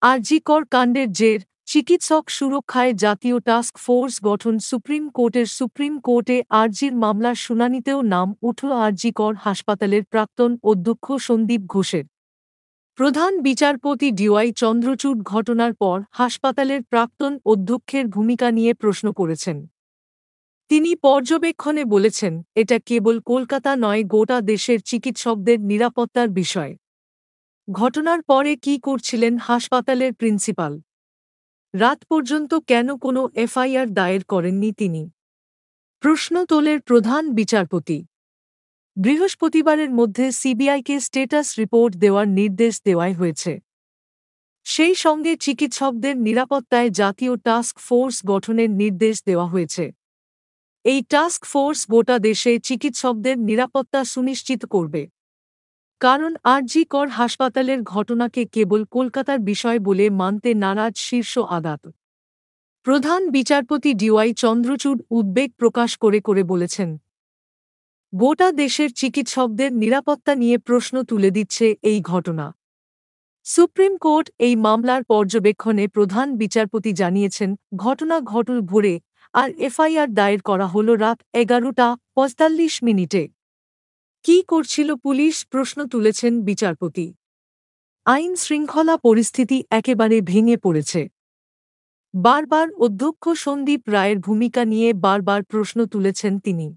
আরজিকর কাণ্ডের জের, চিকিৎসক সুরক্ষায় জাতীয় টাস্ক ফোর্স গঠন সুপ্রিম কোর্টে আরজির মামলার শুনানিতেও নাম উঠল আরজিকর হাসপাতালের প্রাক্তন অধ্যক্ষ সন্দীপ ঘোষের। প্রধান বিচারপতি ডিওয়াই চন্দ্রচূড় ঘটনার পর হাসপাতালের প্রাক্তন অধ্যক্ষের ভূমিকা নিয়ে প্রশ্ন করেছেন। তিনি পর্যবেক্ষণে বলেছেন, এটা কেবল কলকাতা নয়, গোটা দেশের চিকিৎসকদের নিরাপত্তার বিষয়। ঘটনার পরে কী করছিলেন হাসপাতালের প্রিন্সিপাল? রাত পর্যন্ত কেন কোনো এফআইআর দায়ের করেননি তিনি? প্রশ্ন তোলেন প্রধান বিচারপতি। বৃহস্পতিবারের মধ্যে সিবিআইকে স্ট্যাটাস রিপোর্ট দেওয়ার নির্দেশ দেওয়া হয়েছে। সেই সঙ্গে চিকিৎসকদের নিরাপত্তায় জাতীয় টাস্ক ফোর্স গঠনের নির্দেশ দেওয়া হয়েছে। এই টাস্ক ফোর্স গোটা দেশে চিকিৎসকদের নিরাপত্তা সুনিশ্চিত করবে। কারণ আরজিকর হাসপাতালের ঘটনাকে কেবল কলকাতার বিষয় বলে মানতে নারাজ শীর্ষ আদালত। প্রধান বিচারপতি ডিওয়াই চন্দ্রচূড় উদ্বেগ প্রকাশ করে বলেছেন, গোটা দেশের চিকিৎসকদের নিরাপত্তা নিয়ে প্রশ্ন তুলে দিচ্ছে এই ঘটনা। সুপ্রিম কোর্ট এই মামলার পর্যবেক্ষণে প্রধান বিচারপতি জানিয়েছেন, ঘটনা ঘটল ভোরে আর এফআইআর দায়ের করা হল রাত 11:45। কী করছিল পুলিশ? প্রশ্ন তুলেছেন বিচারপতি। আইন শৃঙ্খলা পরিস্থিতি একেবারে ভেঙে পড়েছে। বারবার অধ্যক্ষ সন্দীপ রায়ের ভূমিকা নিয়ে বারবার প্রশ্ন তুলেছেন তিনি।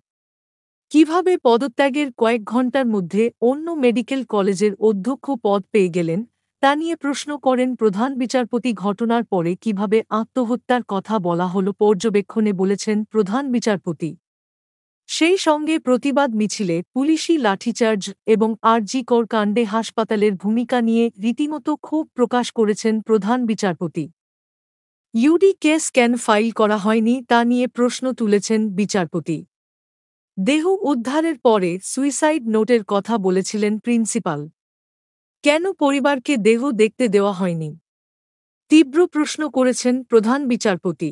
কিভাবে পদত্যাগের কয়েক ঘণ্টার মধ্যে অন্য মেডিকেল কলেজের অধ্যক্ষ পদ পেয়ে গেলেন, তা নিয়ে প্রশ্ন করেন প্রধান বিচারপতি। ঘটনার পরে কিভাবে আত্মহত্যার কথা বলা হলো পর্যবেক্ষণে বলেছেন প্রধান বিচারপতি। সেই সঙ্গে প্রতিবাদ মিছিলে পুলিশি লাঠিচার্জ এবং আরজিকর কাণ্ডে হাসপাতালের ভূমিকা নিয়ে রীতিমতো ক্ষোভ প্রকাশ করেছেন প্রধান বিচারপতি। ইউডি কেস কেন ফাইল করা হয়নি তা নিয়ে প্রশ্ন তুলেছেন বিচারপতি। দেহ উদ্ধারের পরে সুইসাইড নোটের কথা বলেছিলেন প্রিন্সিপাল। কেন পরিবারকে দেহ দেখতে দেওয়া হয়নি? তীব্র প্রশ্ন করেছেন প্রধান বিচারপতি।